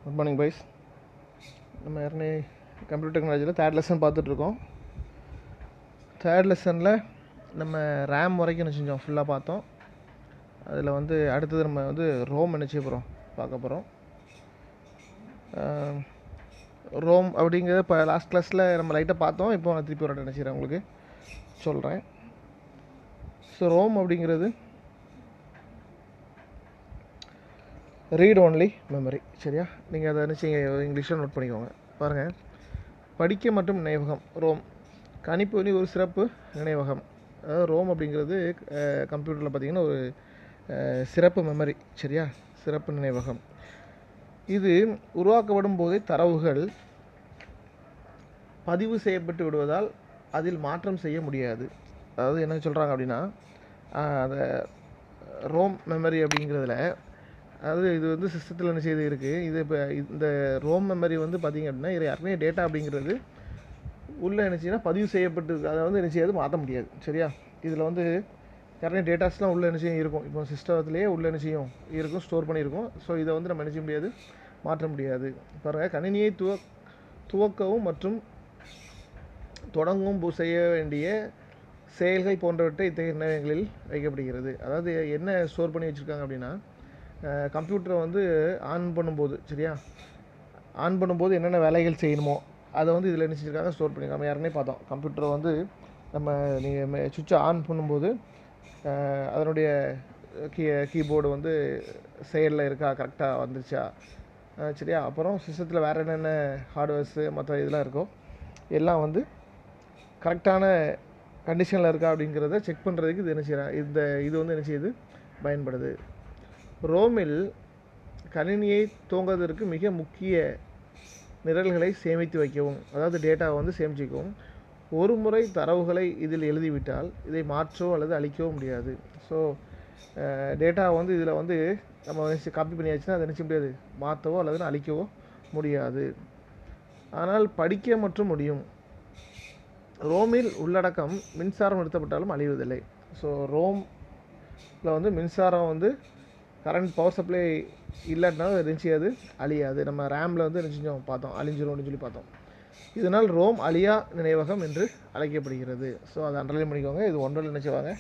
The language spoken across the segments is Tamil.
Good morning boys. நம்ம ஏற்கனவே கம்ப்யூட்டர் டெக்னாலஜியில் தேர்ட் லெசன் பார்த்துட்ருக்கோம். தேர்ட் லெசனில் நம்ம ரேம் வரைக்கும் என்ன செஞ்சோம், ஃபுல்லாக பார்த்தோம். அதில் வந்து அடுத்தது நம்ம வந்து ரோம் என்ன செய்ய போகிறோம், பார்க்க போகிறோம். ரோம் அப்படிங்கிறத இப்போ லாஸ்ட் கிளாஸில் நம்ம லைட்டாக பார்த்தோம். இப்போ நான் திருப்பி ஒரு என்ன செய்கிறேன் உங்களுக்கு சொல்கிறேன். ஸோ ரோம் அப்படிங்கிறது ரீட் ஒன்லி மெமரி. சரியா? நீங்கள் அதை நினச்சி இங்கிலீஷில் நோட் பண்ணிக்கோங்க. பாருங்கள், படிக்க மற்றும் நினைவகம். ரோம் கணிப்பு வந்து ஒரு சிறப்பு நினைவகம். அதாவது ரோம் அப்படிங்கிறது கம்ப்யூட்டரில் பார்த்திங்கன்னா ஒரு சிறப்பு மெமரி. சரியா? சிறப்பு நினைவகம். இது உருவாக்கப்படும் போதே தரவுகள் பதிவு செய்யப்பட்டு விடுவதால் அதில் மாற்றம் செய்ய முடியாது. அதாவது என்ன சொல்கிறாங்க அப்படின்னா, அந்த ரோம் மெமரி அப்படிங்கிறதுல அதாவது இது வந்து சிஸ்டத்தில் என்ன செய்து இருக்குது. இது இப்போ இந்த ரோம் மெமரி வந்து பார்த்திங்க அப்படின்னா இது யாருக்குமே டேட்டா அப்படிங்கிறது உள்ளே என்ன செய்யணும், பதிவு செய்யப்பட்டு அதை வந்து என்ன செய்யாது, மாற்ற முடியாது. சரியா? இதில் வந்து யாருமே டேட்டாஸ்லாம் உள்ளே என்ன செய்யும் இருக்கும். இப்போ சிஸ்டத்துலேயே உள்ளே என்ன செய்யும் இருக்கும், ஸ்டோர் பண்ணியிருக்கோம். ஸோ இதை வந்து நம்ம என்ன செய்ய முடியாது, மாற்ற முடியாது. பாருங்கள், கணினியை துவக்கவும் மற்றும் தொடங்கவும் செய்ய வேண்டிய செயல்கள் போன்றவற்றை இத்தகைய நினைவகங்களில் வைக்கப்படுகிறது. அதாவது என்ன ஸ்டோர் பண்ணி வச்சுருக்காங்க அப்படின்னா, கம்ப்யூட்டரை வந்து ஆன் பண்ணும்போது, சரியா, ஆன் பண்ணும்போது என்னென்ன வேலைகள் செய்யணுமோ அதை வந்து இதில் என்ன செஞ்சுருக்காங்க, ஸ்டோர் பண்ணியிருக்காங்க. நம்ம யாருன்னே பார்த்தோம், கம்ப்யூட்டரை வந்து நம்ம நீங்கள் சுவிட்சை ஆன் பண்ணும்போது அதனுடைய கீபோர்டு வந்து செயலில் இருக்கா, கரெக்டாக வந்துருச்சா, சரியா, அப்புறம் சிஸ்டத்தில் வேறு என்னென்ன ஹார்ட்வேர்ஸு மற்ற இதெல்லாம் இருக்கோ எல்லாம் வந்து கரெக்டான கண்டிஷனில் இருக்கா அப்படிங்கிறத செக் பண்ணுறதுக்கு இது என்ன செய்கிறாங்க, இது வந்து என்ன செய்யுது, பயன்படுது. ரோமில் கணினியை துவங்குவதற்கு மிக முக்கிய நிரல்களை சேமித்து வைக்கவும், அதாவது டேட்டாவை வந்து சேமிச்சிக்கவும், ஒரு முறை தரவுகளை இதில் எழுதிவிட்டால் இதை மாற்றவோ அல்லது அழிக்கவோ முடியாது. ஸோ டேட்டாவை வந்து இதில் வந்து நம்ம காப்பி பண்ணியாச்சுன்னா அதை நினச்ச முடியாது, மாற்றவோ அல்லது அழிக்கவோ முடியாது. ஆனால் படிக்க மற்றும் முடியும். ரோமில் உள்ளடக்கம் மின்சாரம் நிறுத்தப்பட்டாலும் அழிவதில்லை. ஸோ ரோமில் வந்து மின்சாரம் வந்து கரண்ட் பவர் சப்ளை இல்லாட்டினாலும் நினச்சியாது, அழியாது. நம்ம ரேமில் வந்து நினச்சிஞ்சோம் பார்த்தோம், அழிஞ்சிரும் அப்படின்னு சொல்லி பார்த்தோம். இதனால் ரோம் அழியா நினைவகம் என்று அழைக்கப்படுகிறது. ஸோ அதை அண்டர்லைன் பண்ணிக்கோங்க. இது ஒன்றில் நினச்சிவாங்க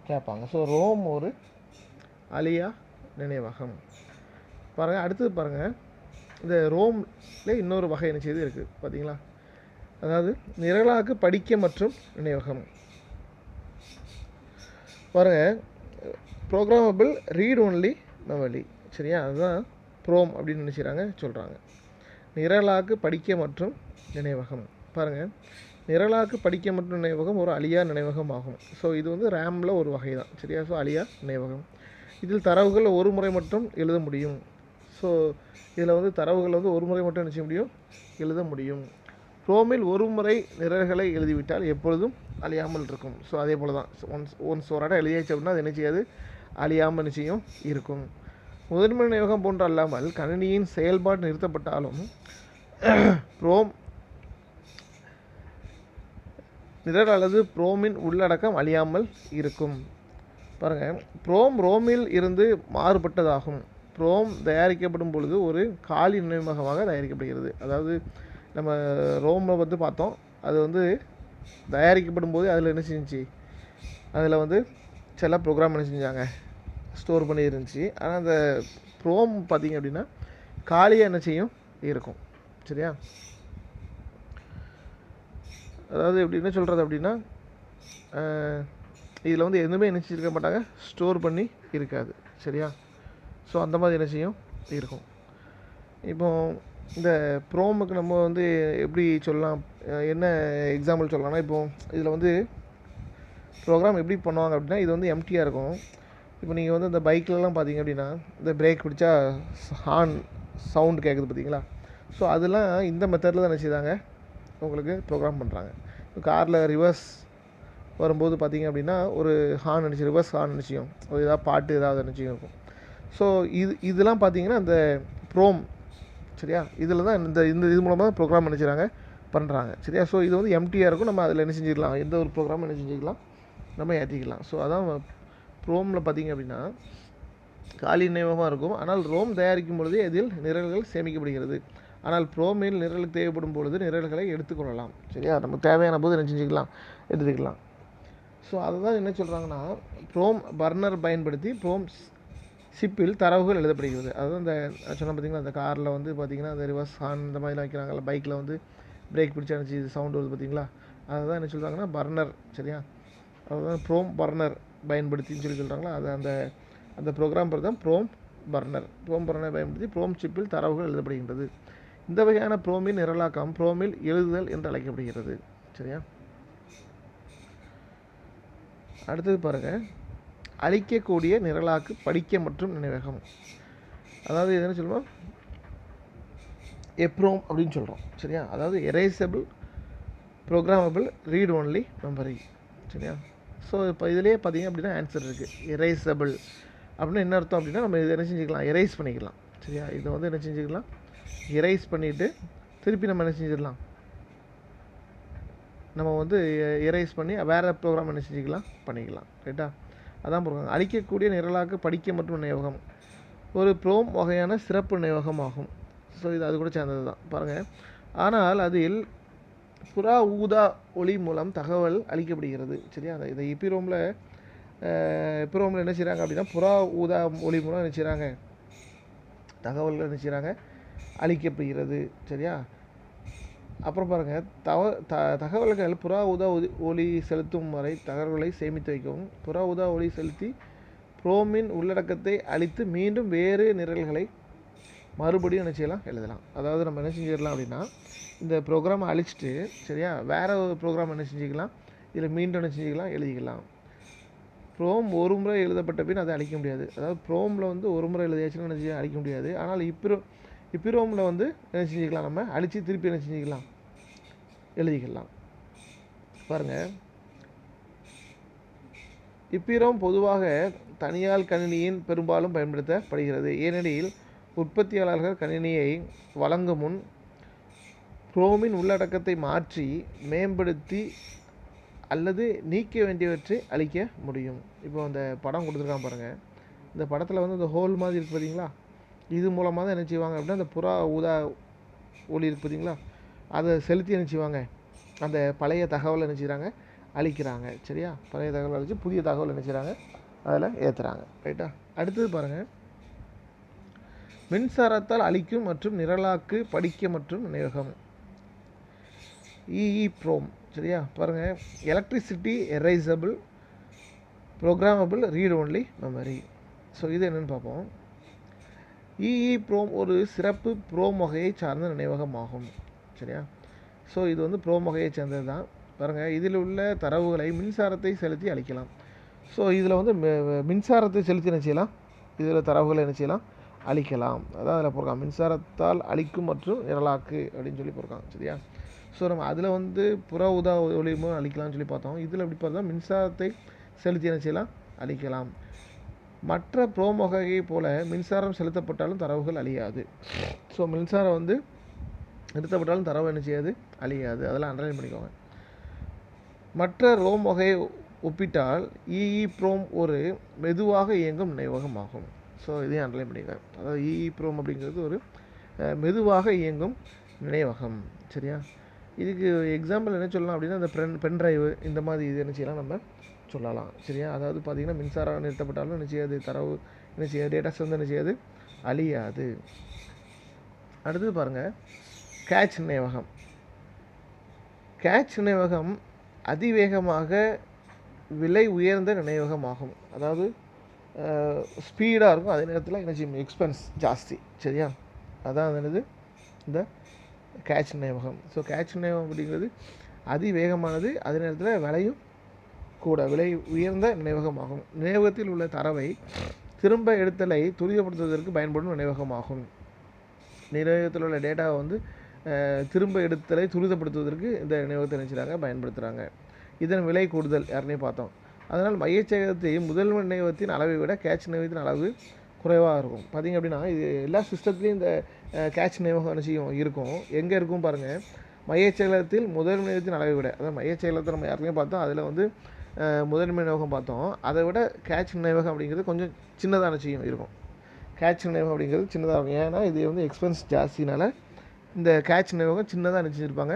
கேட்பாங்க. ஸோ ரோம் ஒரு அழியா நினைவகம். பாருங்கள், அடுத்தது பாருங்கள், இந்த ரோமில் இன்னொரு வகை என்ன செய்து இருக்குது பார்த்தீங்களா, அதாவது நிரலாக்க படிக்க மற்றும் நினைவகம். பாருங்கள், ப்ரோக்ராமபிள் ரீட் ஒன்லி மெமரி. சரியா? அதுதான் ப்ரோம் அப்படின்னு நினச்சிக்கிறாங்க, சொல்கிறாங்க. நிரலாக்கு படிக்க மற்றும் நினைவகம். பாருங்கள், நிரலாக்கு படிக்க மற்றும் நினைவகம் ஒரு அழியா நினைவகம் ஆகும். ஸோ இது வந்து ரேமில் ஒரு வகை தான். சரியா? ஸோ அழியா நினைவகம். இதில் தரவுகள் ஒரு முறை மட்டும் எழுத முடியும். ஸோ இதில் வந்து தரவுகள் வந்து ஒரு முறை மட்டும் நினச்ச முடியும், எழுத முடியும். ரோமில் ஒரு முறை நிரல்களை எழுதிவிட்டால் எப்பொழுதும் அழியாமல் இருக்கும். ஸோ அதே போல் தான், ஒன்ஸ் ஒரு இடம் எழுதியாச்சு அப்படின்னா அது என்ன செய்யாது, அழியாமல் நிச்சயம் இருக்கும். முதன்மை நினைவகம் போன்று அல்லாமல் கணினியின் செயல்பாடு நிறுத்தப்பட்டாலும் ரோம் நிரல் அல்லது ப்ரோமின் உள்ளடக்கம் அழியாமல் இருக்கும். பாருங்கள், ரோமில் இருந்து மாறுபட்டதாகும். ப்ரோம் தயாரிக்கப்படும் பொழுது ஒரு காலி நினைவகமாக தயாரிக்கப்படுகிறது. அதாவது நம்ம ரோமில் வந்து பார்த்தோம், அது வந்து தயாரிக்கப்படும் போது அதில் என்ன செஞ்சிச்சு, அதில் வந்து சில ப்ரோக்ராம் என்ன செஞ்சாங்க, ஸ்டோர் பண்ணி இருந்துச்சு. ஆனால் அந்த ப்ரோம் பார்த்திங்க அப்படின்னா காலியாக என்ன செய்யும், இருக்கும். சரியா? அதாவது எப்படி என்ன சொல்கிறது அப்படின்னா, இதில் வந்து எதுவுமே என்ன செஞ்சிருக்க மாட்டாங்க, ஸ்டோர் பண்ணி இருக்காது. சரியா? ஸோ அந்த மாதிரி என்ன செய்யும், இருக்கும். இப்போ இந்த ப்ரோமுக்கு நம்ம வந்து எப்படி சொல்லலாம், என்ன எக்ஸாம்பிள் சொல்லலாம்னா, இப்போது இதில் வந்து ப்ரோக்ராம் எப்படி பண்ணுவாங்க அப்படின்னா, இது வந்து எம்டியாக இருக்கும். இப்போ நீங்கள் வந்து இந்த பைக்கிலலாம் பார்த்தீங்க அப்படின்னா, இந்த பிரேக் பிடிச்சா ஹார்ன் சவுண்டு கேட்குது பார்த்தீங்களா. ஸோ அதெல்லாம் இந்த மெத்தடில் தான் நினச்சிதாங்க உங்களுக்கு ப்ரோக்ராம் பண்ணுறாங்க. இப்போ காரில் ரிவர்ஸ் வரும்போது பார்த்திங்க அப்படின்னா ஒரு ஹார்ன் நினச்சி, ரிவர்ஸ் ஹார்ன் நினச்சியும் ஒரு ஏதாவது பாட்டு ஏதாவது நினச்சியும் இருக்கும். ஸோ இதெல்லாம் பார்த்திங்கன்னா இந்த ப்ரோம். சரியா? இதில் தான் இது மூலமாக தான் ப்ரோக்ராம் நினச்சிறாங்க பண்ணுறாங்க. சரியா? ஸோ இது வந்து எம்டியாக இருக்கும். நம்ம அதில் என்ன செஞ்சுக்கலாம், எந்த ஒரு ப்ரோக்ராமும் என்ன செஞ்சுக்கலாம், நம்ம ஏற்றிக்கலாம். ஸோ அதான் ப்ரோமில் பார்த்திங்க அப்படின்னா காலி நினைவகமாக இருக்கும். ஆனால் ரோம் தயாரிக்கும் பொழுது இதில் நிரல்கள் சேமிக்கப்படுகிறது. ஆனால் ப்ரோமில் நிரலுக்கு தேவைப்படும் பொழுது நிரல்களை எடுத்துக்கொள்ளலாம். சரியா, நமக்கு தேவையான போது என்ன செஞ்சுக்கலாம், எடுத்துக்கலாம். ஸோ அதுதான் என்ன சொல்கிறாங்கன்னா, ப்ரோம் பர்னர் பயன்படுத்தி ப்ரோம் சிப்பில் தரவுகள் எழுதப்படுகிறது. அதுதான் இந்த சொன்ன பார்த்தீங்கன்னா, அந்த காரில் வந்து பார்த்திங்கன்னா அந்த ரிவர்ஸ் ஹார்ன் இந்த மாதிரிலாம் வைக்கிறாங்கல்ல, பைக்கில் வந்து பிரேக் பிடிச்சா நினச்சி இது சவுண்டு வருது பார்த்தீங்களா, அதுதான் என்ன சொல்கிறாங்கன்னா பர்னர். சரியா, அதுதான் ப்ரோம் பர்னர் பயன்படுத்தின்னு சொல்லி சொல்கிறாங்களா, அது அந்த அந்த ப்ரோக்ராம் பேர் தான் ப்ரோம் பர்னர். ப்ரோம் பர்னர் பயன்படுத்தி ப்ரோம் சிப்பில் தரவுகள் எழுதப்படுகின்றது. இந்த வகையான ப்ரோமின் நிரலாக்கம் ப்ரோமில் எழுதுதல் என்று அழைக்கப்படுகிறது. சரியா, அடுத்தது பாருங்கள், அழிக்கக்கூடிய நிரலாக்கு படிக்க மற்றும் நினைவகம். அதாவது எதுன்னு சொல்லுவோம், எப்ரோம் அப்படின்னு சொல்கிறோம். சரியா, அதாவது erasable programmable read only memory. சரியா, ஸோ இப்போ இதிலே பார்த்தீங்க அப்படின்னா ஆன்சர் இருக்குது. எரேசபிள் அப்படின்னா என்ன அர்த்தம் அப்படின்னா, நம்ம இதை என்ன செஞ்சுக்கலாம், எரேஸ் பண்ணிக்கலாம். சரியா, இதை வந்து என்ன செஞ்சுக்கலாம், எரேஸ் பண்ணிவிட்டு திருப்பி நம்ம என்ன செஞ்சிடலாம், நம்ம வந்து எரேஸ் பண்ணி வேறு ப்ரோக்ராம் என்ன செஞ்சுக்கலாம், பண்ணிக்கலாம். ரைட்டா, அதான் ப்ரோக்ராம். அழிக்கக்கூடிய நிரலாக்கு படிக்க மற்றும் நினைவகம் ஒரு ப்ரோம் வகையான சிறப்பு நினைவகம் ஆகும். ஸோ இது அது கூட சேர்ந்தது தான் பாருங்கள். ஆனால் அதில் புறா ஊதா ஒளி மூலம் தகவல் அளிக்கப்படுகிறது. சரியா, இதை இப்பிரோமில் என்ன செய்கிறாங்க அப்படின்னா, புறா ஊதா ஒளி மூலம் என்ன செய்கிறாங்க, தகவல்கள் என்ன செய்கிறாங்க, அளிக்கப்படுகிறது. சரியா, அப்புறம் பாருங்கள், தகவல்கள் புறா ஊதா ஒளி செலுத்தும் வரை தகவல்களை சேமித்து வைக்கவும், புறா ஊதா ஒளி செலுத்தி ப்ரோமின் உள்ளடக்கத்தை அழித்து மீண்டும் வேறு நிரல்களை மறுபடியும் என்ன செய்யலாம், எழுதலாம். அதாவது நம்ம என்ன செஞ்சிடலாம் அப்படின்னா, இந்த ப்ரோக்ராமை அழிச்சிட்டு சரியா வேறு ஒரு ப்ரோக்ராம் என்ன செஞ்சுக்கலாம், இதில் மீண்டும் என்ன செஞ்சுக்கலாம், எழுதிக்கலாம். ப்ரோம் ஒரு முறை எழுதப்பட்ட பின் அதை அழிக்க முடியாது. அதாவது ப்ரோமில் வந்து ஒரு முறை எழுதியாச்சுன்னா என்ன செய்ய அழிக்க முடியாது. ஆனால் இப்பிரோமில் வந்து என்ன செஞ்சுக்கலாம், நம்ம அழித்து திருப்பி என்ன செஞ்சுக்கலாம், எழுதிக்கலாம். பாருங்கள், இப்பிரோம் பொதுவாக தனியார் கணினியின் பெரும்பாலும் பயன்படுத்தப்படுகிறது. ஏனெனில் உற்பத்தியாளர்கள் கணினியை வழங்கும் முன் ப்ரோமின் உள்ளடக்கத்தை மாற்றி மேம்படுத்தி அல்லது நீக்க வேண்டியவற்றை அழிக்க முடியும். இப்போ அந்த படம் கொடுத்துருக்கான் பாருங்கள், இந்த படத்தில் வந்து இந்த ஹோல் மாதிரி இருக்குது பார்த்தீங்களா, இது மூலமாக தான் என்ன செய்வாங்க அப்படின்னா, அந்த புறா ஊதா ஒளி இருக்குது பார்த்தீங்களா, அதை செலுத்தி என்ன செய்வாங்க, அந்த பழைய தகவலை என்ன செய்கிறாங்க, அழிக்கிறாங்க. சரியா, பழைய தகவல் அழித்து புதிய தகவல் என்ன செய்கிறாங்க, அதில் ஏற்றுறாங்க. ரைட்டா, அடுத்தது பாருங்கள், மின்சாரத்தால் அழிக்கும் மற்றும் நிரலாக்கு படிக்க மற்றும் நினைவகம் EEPROM. சரியா, பாருங்கள், electricity erasable programmable read only memory. So இது என்னென்னு பார்ப்போம். EEPROM ஒரு சிறப்பு ப்ரோம் வகையை சார்ந்த நினைவகம் ஆகும். சரியா, ஸோ இது வந்து ப்ரோம் வகையை சேர்ந்தது தான். பாருங்கள், இதில் உள்ள தரவுகளை மின்சாரத்தை செலுத்தி அழிக்கலாம். ஸோ இதில் வந்து மின்சாரத்தை செலுத்தி என்ன செய்யலாம், இதில் தரவுகளை என்ன செய்யலாம், அழிக்கலாம். அதான் அதில் போயிருக்காங்க, மின்சாரத்தால் அழிக்கும் மற்றும் நிரலாக்கு அப்படின்னு சொல்லி போயிருக்காங்க. சரியா, ஸோ நம்ம அதில் வந்து புற ஊதா ஒளி மூலம் அழிக்கலாம்னு சொல்லி பார்த்தோம். இதில் எப்படி பார்த்தா மின்சாரத்தை செலுத்தி என்ன செய்யலாம், அழிக்கலாம். மற்ற ப்ரோம் வகையை போல மின்சாரம் செலுத்தப்பட்டாலும் தரவுகள் அழியாது. ஸோ மின்சாரம் வந்து நிறுத்தப்பட்டாலும் தரவு என்ன செய்யாது, அழியாது. அதெல்லாம் அண்டர்லைன் பண்ணிக்கோங்க. மற்ற ரோம் வகையை ஒப்பிட்டால் EEPROM ஒரு மெதுவாக இயங்கும் நினைவகம் ஆகும். ஸோ இதையும் அண்டர்லைன் பண்ணிக்கோங்க. அதாவது EEPROM அப்படிங்கிறது ஒரு மெதுவாக இயங்கும் நினைவகம். சரியா, இதுக்கு எக்ஸாம்பிள் என்ன சொல்லலாம் அப்படின்னா, இந்த பென்ட்ரைவு இந்த மாதிரி இது என்ன செய்யலாம், நம்ம சொல்லலாம். சரியா, அதாவது பார்த்திங்கன்னா மின்சாரம் நிறுத்தப்பட்டாலும் என்ன செய்யாது, தரவு என்ன செய்யாது, டேட்டாஸ் வந்து என்ன செய்யாது, அழியாது. அடுத்தது பாருங்கள், கேட்ச் நினைவகம். கேட்ச் நினைவகம் அதிவேகமாக விலை உயர்ந்த நினைவகம் ஆகும். அதாவது ஸ்பீடாக இருக்கும், அதே நேரத்தில் என்ன செய்யும், எக்ஸ்பென்ஸ் ஜாஸ்தி. சரியா, அதான் என்னது இந்த கேட்ச் நினைவகம். ஸோ கேட்ச் நினைவகம் அப்படிங்கிறது அதிவேகமானது, அதே நேரத்தில் விலையும் கூட, விலை உயர்ந்த நினைவகமாகும். நினைவகத்தில் உள்ள தரவை திரும்ப எடுத்தலை துரிதப்படுத்துவதற்கு பயன்படும் நினைவகமாகும். நினைவகத்தில் உள்ள டேட்டாவை வந்து திரும்ப எடுத்தலை துரிதப்படுத்துவதற்கு இந்த நினைவகத்தை நினைச்சாங்க பயன்படுத்துகிறாங்க. இதன் விலை கூடுதல் யாருன்னே பார்த்தோம். அதனால் மையச்சேகத்தை முதல் நினைவகத்தின் அளவை விட கேட்ச் நினைவகத்தின் அளவு குறைவாக இருக்கும். பார்த்திங்க அப்படின்னா இது எல்லா சிஸ்டத்துலேயும் இந்த கேட்ச் நினைவகம் என்ன செய்யும், இருக்கும். எங்கே இருக்கும் பாருங்கள், மையச்சேகத்தில் முதல் நினைவகத்தின் அளவை விட, அதாவது மையச்சேகத்தை நம்ம யாருமே பார்த்தோம், அதில் வந்து முதன்மை நினைவகம் பார்த்தோம், அதை விட கேட்ச் நினைவகம் அப்படிங்கிறது கொஞ்சம் சின்னதாக செய்யும் இருக்கும். கேட்ச் நினைவகம் அப்படிங்கிறது சின்னதாக இருக்கும். ஏன்னா இது வந்து எக்ஸ்பென்ஸ் ஜாஸ்தினால இந்த கேட்ச் நினைவகம் சின்னதாக நினச்சிருப்பாங்க,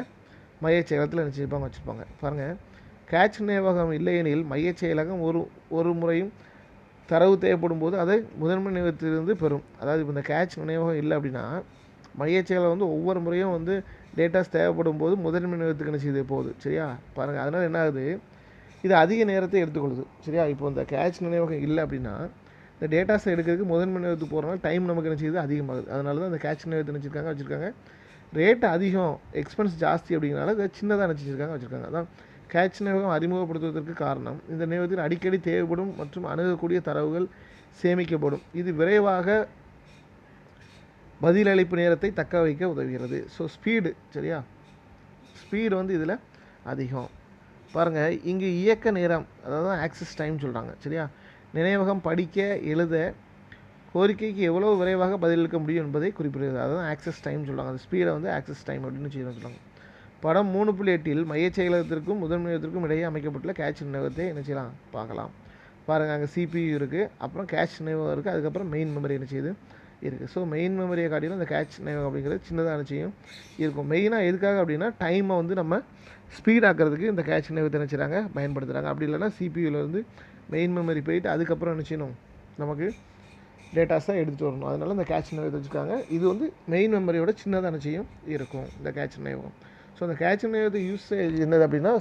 மையச் செயலகத்தில் வச்சுருப்பாங்க. பாருங்கள், கேட்ச் நினைவகம் இல்லையெனில் மையச் செயலகம் ஒரு முறையும் தரவு தேவைப்படும் போது அதை முதன்மை நினைவகத்திலிருந்து பெறும். அதாவது இப்போ இந்த கேட்ச் நினைவகம் இல்லை அப்படின்னா மையச் செயலகம் வந்து ஒவ்வொரு முறையும் வந்து டேட்டாஸ் தேவைப்படும் போது முதன்மை நினைவகத்துக்கு என்ன செய்து போகுது. சரியா, பாருங்கள், அதனால் என்ன ஆகுது, இது அதிக நேரத்தை எடுத்துக்கொள்ளுது. சரியா, இப்போ இந்த கேட்ச் நினைவகம் இல்லை அப்படின்னா இந்த டேட்டாஸை எடுக்கிறதுக்கு முதன்மை நினைவகத்துக்கு போகிறனால டைம் நமக்கு என்ன செய்யுது, அதிகமாகுது. அதனால தான் இந்த கேட்ச் நினைவகத்தை வச்சுருக்காங்க. ரேட்டு அதிகம், எக்ஸ்பென்ஸ் ஜாஸ்தி அப்படிங்கிறனால இதை சின்னதாக வச்சுருக்காங்க. அதான் கேட்ச் நினைவகம் அறிமுகப்படுத்துவதற்கு காரணம். இந்த நினைவகத்தில் அடிக்கடி தேவைப்படும் மற்றும் அணுகக்கூடிய தரவுகள் சேமிக்கப்படும். இது விரைவாக பதிலளிப்பு நேரத்தை தக்க வைக்க உதவுகிறது. ஸோ ஸ்பீடு, சரியா, ஸ்பீடு வந்து இதில் அதிகம். பாருங்கள், இங்கு இயக்க நேரம், அதாவது ஆக்சஸ் டைம் சொல்கிறாங்க. சரியா, நினைவகம் படிக்க எழுத கோரிக்கைக்கு எவ்வளோ விரைவாக பதிலளிக்க முடியும் என்பதை குறிப்பிடுகிறது. அதான் ஆக்சஸ் டைம் சொல்லுவாங்க. அந்த ஸ்பீடை வந்து ஆக்சஸ் டைம் அப்படின்னு சொல்லுவாங்க. படம் 3.8 மையச் செயலகத்திற்கும் முதன்மை நிலையத்திற்கும் இடையே அமைக்கப்பட்டுள்ள கேட்ச் நினைவகத்தை என்ன செய்யலாம், பார்க்கலாம். பாருங்கள், அங்கே CPU இருக்குது, அப்புறம் கேட்ச் நினைவகம் இருக்குது, அதுக்கப்புறம் மெயின் மெமரி என்ன செய்யுது இருக்குது. ஸோ மெயின் மெமரியை காட்டிலும் இந்த கேட்ச் நினைவகம் அப்படிங்கிறது சின்னதாக நிச்சயம் இருக்கும். மெயினாக எதுக்காக அப்படின்னா டைமை வந்து நம்ம ஸ்பீடாக்கிறதுக்கு இந்த கேட்ச் நினைவகத்தை நினச்சிறாங்க பயன்படுத்துகிறாங்க. அப்படி இல்லைன்னா CPUலேருந்து மெயின் மெமரி போயிட்டு அதுக்கப்புறம் நினச்சிடணும் நமக்கு டேட்டாஸாக எடுத்துகிட்டு வரணும். அதனால் இந்த கேட்ச் நினைவகத்தை வச்சுருக்காங்க. இது வந்து மெயின் மெமரியோட சின்னதாக நிச்சயம் இருக்கும் இந்த கேட்ச் நினைவகம். ஸோ அந்த கேட்ச் நினைவகத்தை யூசேஜ் என்னது அப்படின்னா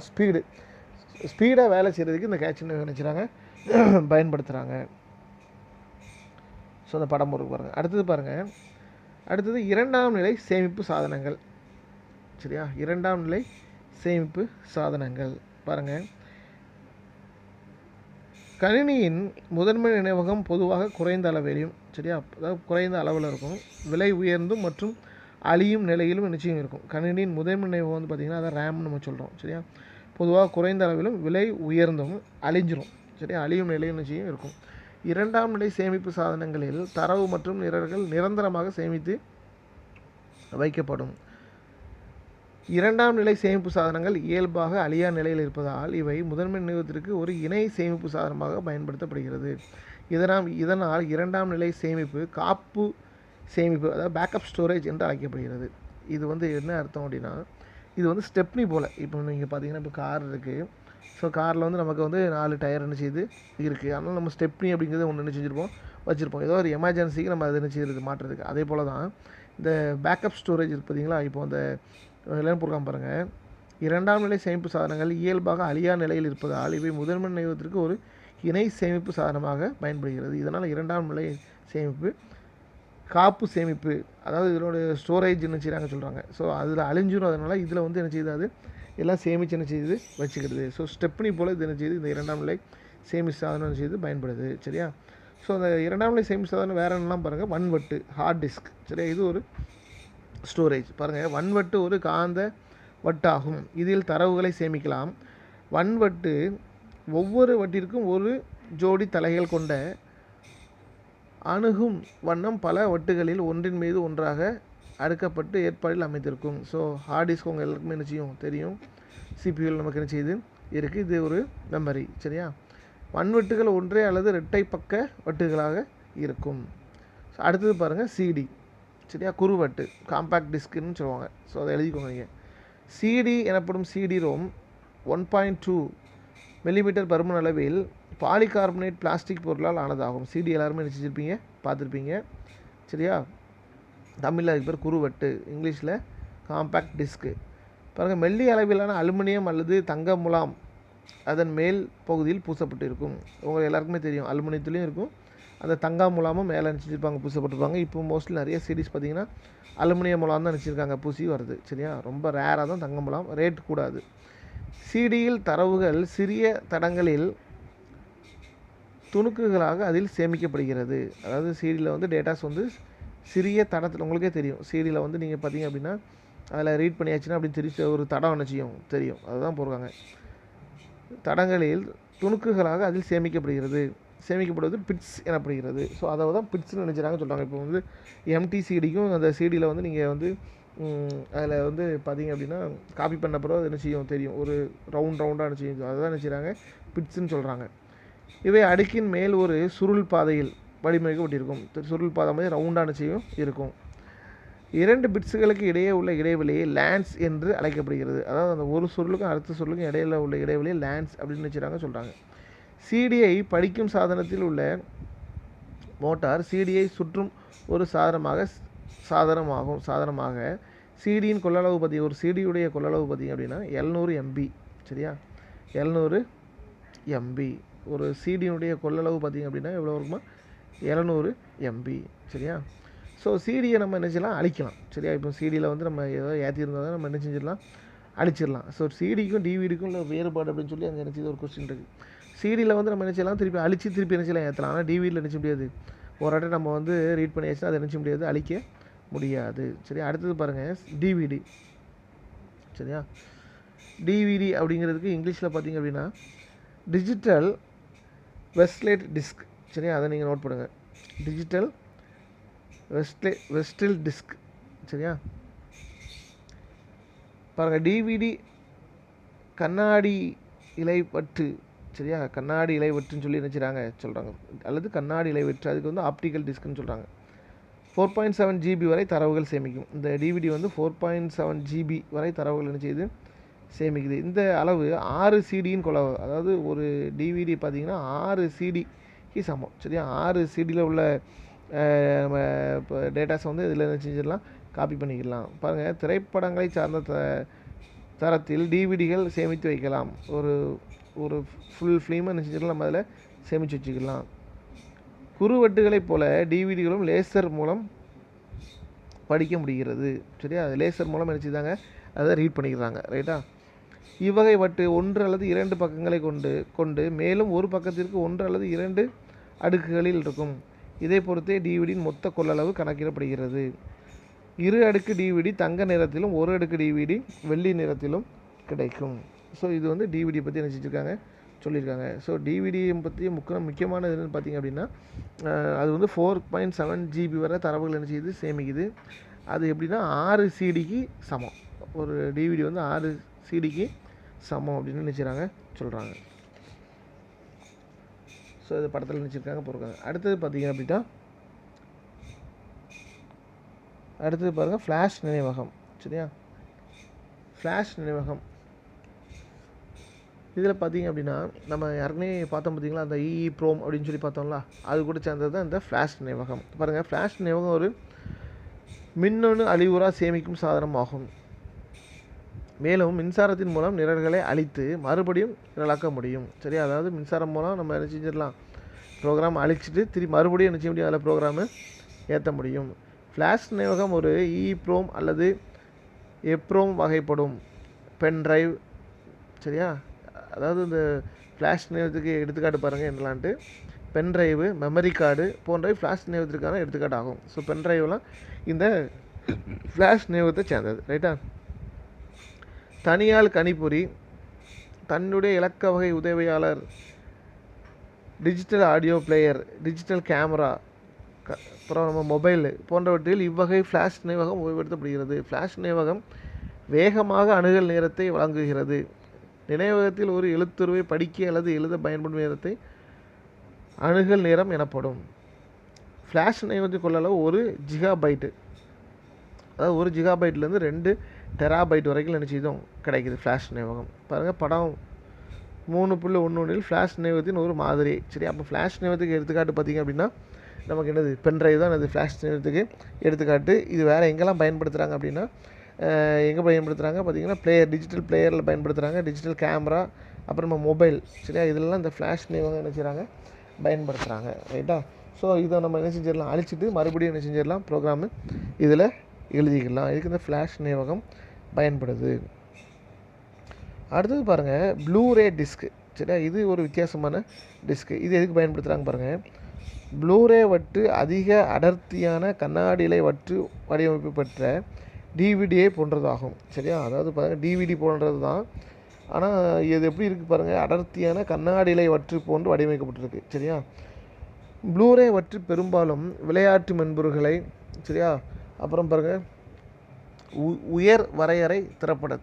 ஸ்பீடாக வேலை செய்கிறதுக்கு இந்த கேட்ச் நினைவகம் நினச்சிறாங்க பயன்படுத்துகிறாங்க. ஸோ அந்த படம் ஒரு பாருங்கள். அடுத்தது இரண்டாம் நிலை சேமிப்பு சாதனங்கள். சரியா, இரண்டாம் நிலை சேமிப்பு சாதனங்கள். பாருங்கள், கணினியின் முதன்மை நினைவகம் பொதுவாக குறைந்த அளவிலும், சரியா, அதாவது குறைந்த அளவில் இருக்கும், விலை உயர்ந்தும் மற்றும் அழியும் நிலையிலும் நிச்சயம் இருக்கும். கணினியின் முதன்மை நினைவகம் வந்து பார்த்திங்கன்னா அதை ரேம்னு நம்ம சொல்கிறோம். சரியா, பொதுவாக குறைந்த அளவிலும் விலை உயர்ந்தும் அழிஞ்சிரும். சரியா, அழியும் நிலையில் நிச்சயம் இருக்கும். இரண்டாம் நிலை சேமிப்பு சாதனங்களில் தரவு மற்றும் நிரல்கள் நிரந்தரமாக சேமித்து வைக்கப்படும். இரண்டாம் நிலை சேமிப்பு சாதனங்கள் இயல்பாக அழியா நிலையில் இருப்பதால் இவை முதன்மை நினைவகத்திற்கு ஒரு இணை சேமிப்பு சாதனமாக பயன்படுத்தப்படுகிறது. இதனால் இரண்டாம் நிலை சேமிப்பு காப்பு சேமிப்பு, அதாவது பேக்கப் ஸ்டோரேஜ் என்று அழைக்கப்படுகிறது. இது வந்து என்ன அர்த்தம் அப்படின்னா, இது வந்து ஸ்டெப்னி போல். இப்போ நீங்கள் பார்த்தீங்கன்னா இப்போ கார் இருக்குது. ஸோ காரில் வந்து நமக்கு வந்து 4 டயர் என்ன செய்யுது இருக்குது. அதனால் நம்ம ஸ்டெப்னி அப்படிங்கிறது ஒன்று என்ன வச்சுருப்போம். ஏதோ ஒரு எமர்ஜென்சிக்கு நம்ம அதை என்ன செய்யுறது மாற்றுறதுக்கு. அதே போல் தான் இந்த பேக்கப் ஸ்டோரேஜ் இருக்குது பார்த்தீங்களா. இப்போ அந்த எல்லாம் போடுறாங்க பாருங்கள். இரண்டாம் நிலை சேமிப்பு சாதனங்கள் இயல்பாக அழியா நிலையில் இருப்பதால் இவை முதன்மை நினைவகத்திற்கு ஒரு இணை சேமிப்பு சாதனமாக பயன்படுகிறது. இதனால் இரண்டாம் நிலை சேமிப்பு காப்பு சேமிப்பு, அதாவது இதனோட ஸ்டோரேஜ் என்ன செய்கிறாங்க சொல்கிறாங்க. ஸோ அதில் அழிஞ்சிடும். அதனால் இதில் வந்து என்ன செய்யுது, அது எல்லாம் சேமித்து என்ன செய்யுது வச்சுக்கிறது. ஸோ ஸ்டெப்னி போல் இது என்ன செய்யுது, இந்த இரண்டாம் நிலை சேமிப்பு சாதனம் என்ன செய்யுது பயன்படுது. சரியா, ஸோ அந்த இரண்டாம் நிலை சேமிப்பு சாதனம் வேறு என்னெல்லாம் பாருங்கள். வன்வட்டு, ஹார்ட் டிஸ்க். சரியா, இது ஒரு ஸ்டோரேஜ். பாருங்கள், வன்வட்டு ஒரு காந்த வட்டாகும். இதில் தரவுகளை சேமிக்கலாம். வன்வட்டு ஒவ்வொரு வட்டிற்கும் ஒரு ஜோடி தலைகள் கொண்ட அணுகும் வண்ணம் பல வட்டுகளில் ஒன்றின் மீது ஒன்றாக அடுக்கப்பட்டு ஏற்பாடில் அமைத்திருக்கும். ஸோ ஹார்ட் டிஸ்க் உங்கள் எல்லாருக்குமே என்ன செய்யும் தெரியும். சிபியூவில் நமக்கு என்ன செய்யுது இருக்குது. இது ஒரு மெமரி. சரியா, வன்வட்டுகள் ஒன்றே அல்லது இரட்டை பக்க வட்டுகளாக இருக்கும். அடுத்தது பாருங்கள், சிடி. சரியா, குறுவட்டு, காம்பேக்ட் டிஸ்க்குன்னு சொல்லுவாங்க. ஸோ அதை எழுதிக்கோங்க நீங்கள். சிடி எனப்படும் சிடி ரோம் 1.2 மில்லிமீட்டர் பருமன் அளவில் பாலிகார்பனேட் பிளாஸ்டிக் பொருளால் ஆனதாகும். சிடி எல்லாருமே நினச்சிருப்பீங்க, பார்த்துருப்பீங்க. சரியா, தமிழில் அதுக்கு பேர் குறுவட்டு, இங்கிலீஷில் காம்பேக்ட் டிஸ்க்கு. பாருங்கள், மெல்லிய அளவிலான அலுமினியம் அல்லது தங்க முலாம் அதன் மேல் பகுதியில் பூசப்பட்டு இருக்கும். உங்களுக்கு எல்லாருக்குமே தெரியும், அலுமினியத்துலேயும் இருக்கும், அந்த தங்கா முலாமும் மேலே நினச்சிருப்பாங்க, பூசப்பட்டிருப்பாங்க. இப்போ மோஸ்ட்லி நிறைய சீரிஸ் பார்த்திங்கன்னா அலுமினியம் முலாம் தான் நினச்சிருக்காங்க, பூசி வருது. சரியா, ரொம்ப ரேராக தான் தங்க முலாம், ரேட் கூடாது. சிடியில் தரவுகள் சிறிய தடங்களில் துணுக்குகளாக அதில் சேமிக்கப்படுகிறது. அதாவது சிடியில் வந்து டேட்டாஸ் வந்து சிறிய தடத்தில், உங்களுக்கே தெரியும், சிடியில் வந்து நீங்கள் பார்த்தீங்க அப்படின்னா அதில் ரீட் பண்ணியாச்சுன்னா அப்படின்னு தெரிஞ்ச ஒரு தடம் என்ன செய்யும் தெரியும், அதுதான் போடுறாங்க. தடங்களில் துணுக்குகளாக அதில் சேமிக்கப்படுவது பிட்ஸ் எனப்படுகிறது. ஸோ அதை தான் பிட்ஸ்னு நினச்சிறாங்க சொல்கிறாங்க. இப்போ வந்து எம்டி சிடிக்கும் அந்த சிடியில் வந்து நீங்கள் வந்து அதில் வந்து பார்த்தீங்க அப்படின்னா காப்பி பண்ண பிறகு அது என்ன செய்யும் தெரியும், ஒரு ரவுண்டாக என்ன செய்யும், அதை தான் நினச்சிறாங்க பிட்ஸ்ன்னு சொல்கிறாங்க. இவை அடுக்கின் மேல் ஒரு சுருள் பாதையில் வடிவமைக்கப்பட்டிருக்கும். சுருள் பாதை மாதிரி ரவுண்டான செய்யும் இருக்கும். 2 பிட்ஸுகளுக்கு இடையே உள்ள இடைவெளியை லேன்ஸ் என்று அழைக்கப்படுகிறது. அதாவது அந்த ஒரு சுருளுக்கும் அடுத்த சுருளுக்கும் இடையில உள்ள இடைவெளியை லேன்ஸ் அப்படின்னு வச்சுறாங்க சொல்கிறாங்க. சிடியை படிக்கும் சாதனத்தில் உள்ள மோட்டார் சிடியை சுற்றும் ஒரு சாதனமாக சிடியின் கொள்ளளவு பார்த்திங்க, ஒரு சிடியுடைய கொள்ளளவு பார்த்திங்க அப்படின்னா 700 MB. சரியா, 700 MB. ஒரு சிடியினுடைய கொள்ளளவு பார்த்திங்க அப்படின்னா எவ்வளோ இருக்குமா, 700 MB. சரியா, ஸோ சிடியை நம்ம என்ன செய்யலாம், அழிக்கலாம். சரியா, இப்போ சிடியில் வந்து நம்ம ஏதோ ஏற்றிருந்தால் தான் நம்ம என்ன செஞ்சிடலாம், அழிச்சிடலாம். ஸோ சிடிக்கும் டிவிடிக்கும் உள்ள வேறுபாடு அப்படின்னு சொல்லி அங்கே நினச்சது ஒரு கொஸ்டின் இருக்குது. சிடியில் வந்து நம்ம என்ன செய்யலாம், திருப்பி அழிச்சு திருப்பி என்ன செய்யலாம், ஏற்றலாம். ஆனால் டிவிடியில் நினச்ச முடியாது. ஒரு வாட்டி நம்ம வந்து ரீட் பண்ணியாச்சுன்னா அதை நினச்ச முடியாது, அழிக்க முடியாது. சரியா, அடுத்தது பாருங்கள் டிவிடி. சரியா, டிவிடி அப்படிங்கிறதுக்கு இங்கிலீஷில் பார்த்திங்க அப்படின்னா டிஜிட்டல் வெஸ்ட்லேட் டிஸ்க். சரியா, அதை நீங்கள் நோட் பண்ணுங்கள், டிஜிட்டல் வெஸ்டில் டிஸ்க். சரியா, பாருங்கள் டிவிடி கண்ணாடி இலைவற்று. சரியா, கண்ணாடி இலைவற்றுன்னு சொல்லி நினச்சிறாங்க சொல்கிறாங்க, அல்லது கண்ணாடி இலைவற்று, அதுக்கு வந்து ஆப்டிக்கல் டிஸ்க்னு சொல்கிறாங்க. 4.7 GB வரை தரவுகள் சேமிக்கும். இந்த டிவிடி வந்து 4.7 GB வரை தரவுகள் என்ன செய்யுது, சேமிக்குது. இந்த அளவு 6 சிடியின் கொள்ளளவு. அதாவது ஒரு டிவிடி பார்த்திங்கன்னா 6 சிடிக்கு சமம். சரியா, 6 சிடியில் உள்ள நம்ம இப்போ டேட்டாஸை வந்து இதில் என்ன செஞ்சிடலாம், காப்பி பண்ணிக்கலாம். பாருங்கள், திரைப்படங்களை சார்ந்த தரத்தில் டிவிடிகள் சேமித்து வைக்கலாம். ஒரு ஃபுல் ஃபிலிமை என்ன செஞ்சிடலாம், நம்ம அதில் சேமித்து வச்சுக்கலாம். குறுவட்டுகளைப் போல டிவிடிகளும் லேசர் மூலம் படிக்க முடிகிறது. சரியா, அது லேசர் மூலம் என்ன செய்தாங்க, அதை ரீட் பண்ணிக்கிறாங்க. ரைட்டா, இவ்வகை வட்டு 1 அல்லது 2 பக்கங்களை கொண்டு மேலும் ஒரு பக்கத்திற்கு 1 அல்லது 2 அடுக்குகளில் இருக்கும். இதை பொறுத்தே டிவிடியின் மொத்த கொள்ளளவு கணக்கிடப்படுகிறது. 2 அடுக்கு டிவிடி தங்க நிறத்திலும் 1 அடுக்கு டிவிடி வெள்ளி நிறத்திலும் கிடைக்கும். ஸோ இது வந்து டிவிடி பற்றி என்ன செஞ்சுருக்காங்க, சொல்லியிருக்காங்க. ஸோ டிவிடியை பற்றி முக்கியமானது என்னென்னு பார்த்திங்க அப்படின்னா அது வந்து 4.7 GB வரை தரவுகள் என்ன செய்யுது, சேமிக்குது. அது எப்படின்னா 6 சிடிக்கு சமம். ஒரு டிவிடி வந்து 6 சிடிக்கு சமம் அப்படின்னு நினச்சிறாங்க சொல்கிறாங்க. ஸோ இது படத்தில் நினச்சிருக்காங்க போயிருக்காங்க. அடுத்தது பார்த்திங்க அப்படின்னா அடுத்தது பாருங்கள் ஃப்ளாஷ் நினைவகம். சரியா, ஃப்ளாஷ் நினைவகம் இதில் பார்த்திங்க அப்படின்னா நம்ம யாருக்குனே பார்த்தோம் பார்த்திங்களா, அந்த EEPROM அப்படின்னு சொல்லி பார்த்தோம்ல, அது கூட சேர்ந்தது தான் இந்த ஃப்ளாஷ் நினைவகம். பாருங்கள், ஃப்ளாஷ் நினைவகம் ஒரு மின்னணு அழிவுறா சேமிக்கும் சாதனம் ஆகும். மேலும் மின்சாரத்தின் மூலம் நிரல்களை அழித்து மறுபடியும் நிரலாக்க முடியும். சரியா, அதாவது மின்சாரம் மூலம் நம்ம என்ன செஞ்சிடலாம், ப்ரோக்ராம் அழிச்சிட்டு திருப்பி மறுபடியும் என்ன செய்ய முடியும், அதில் ப்ரோக்ராமு ஏற்ற முடியும். ஃப்ளாஷ் நினைவகம் ஒரு EEPROM அல்லது EPROM வகைப்படும் பென் டிரைவ். சரியா, அதாவது இந்த ஃப்ளாஷ் நினைவகத்துக்கு எடுத்துக்காட்டு பாருங்கள் என்னலான்ட்டு. பென் டிரைவு, மெமரி கார்டு போன்றவை ஃப்ளாஷ் நினைவகத்திற்கான எடுத்துக்காட்டு ஆகும். ஸோ பென் டிரைவ்லாம் இந்த ஃப்ளாஷ் நினைவகத்தை சேர்ந்தது. ரைட்டா, தனியால் கணிப்பொறி, தன்னுடைய இலக்க வகை உதவியாளர், digital audio player, digital camera, அப்புறம் நம்ம மொபைல் போன்றவற்றில் இவ்வகை ஃப்ளாஷ் நினைவகம் உபயோகப்படுத்தப்படுகிறது. ஃப்ளாஷ் நினைவகம் வேகமாக அணுகல் நேரத்தை வழங்குகிறது. நினைவகத்தில் ஒரு எழுத்துருவை படிக்க அல்லது எழுத பயன்படும் நேரத்தை அணுகல் நேரம் எனப்படும். ஃப்ளாஷ் நினைவகத்தின் கொள்ளளவு 1 GB. அதாவது 1 GB-லேருந்து 2 TB வரைக்கும் நினச்சிதும் கிடைக்குது ஃப்ளாஷ் நினைவகம். பாருங்கள், படம் 3.11 ஃப்ளாஷ் நினைவகத்தின் ஒரு மாதிரி. சரி, அப்போ ஃப்ளாஷ் நினைவகத்துக்கு எடுத்துக்காட்டு பார்த்திங்க அப்படின்னா நமக்கு என்னது, பென்ட்ரைவ் தான் அது ஃப்ளாஷ் நினைவகத்துக்கு எடுத்துக்காட்டு. இது வேறு எங்கெல்லாம் பயன்படுத்துகிறாங்க அப்படின்னா எங்கே பயன்படுத்துகிறாங்க பார்த்திங்கன்னா டிஜிட்டல் பிளேயரில் பயன்படுத்துகிறாங்க, டிஜிட்டல் கேமரா, அப்புறமா மொபைல். சரியா, இதெல்லாம் இந்த ஃப்ளாஷ் நினைவகம் என்ன செய்கிறாங்க, பயன்படுத்துகிறாங்க. ரைட்டா, ஸோ இதை நம்ம என்ன செஞ்சிடலாம், அழிச்சிட்டு மறுபடியும் என்ன செஞ்சிடலாம், ப்ரோக்ராமு இதில் எழுதிக்கலாம். இதுக்கு இந்த ஃப்ளாஷ் நினைவகம் பயன்படுது. அடுத்தது பாருங்கள் ப்ளூரே டிஸ்க்கு. சரியா, இது ஒரு வித்தியாசமான டிஸ்க்கு. இது எதுக்கு பயன்படுத்துகிறாங்க பாருங்கள். ப்ளூரே வட்டு அதிக அடர்த்தியான கண்ணாடியிலை வட்டு வடிவமைப்பு பெற்ற டிவிடியை போன்றதாகும். சரியா, அதாவது பாருங்கள் டிவிடி போன்றது தான், ஆனால் இது எப்படி இருக்குது பாருங்கள், அடர்த்தியான கண்ணாடியிலை வட்டு போன்று வடிவமைக்கப்பட்டிருக்கு. சரியா, ப்ளூரே வட்டு பெரும்பாலும் விளையாட்டு மென்பொருள்களை, சரியா, அப்புறம் பாருங்கள் உயர் வரையறை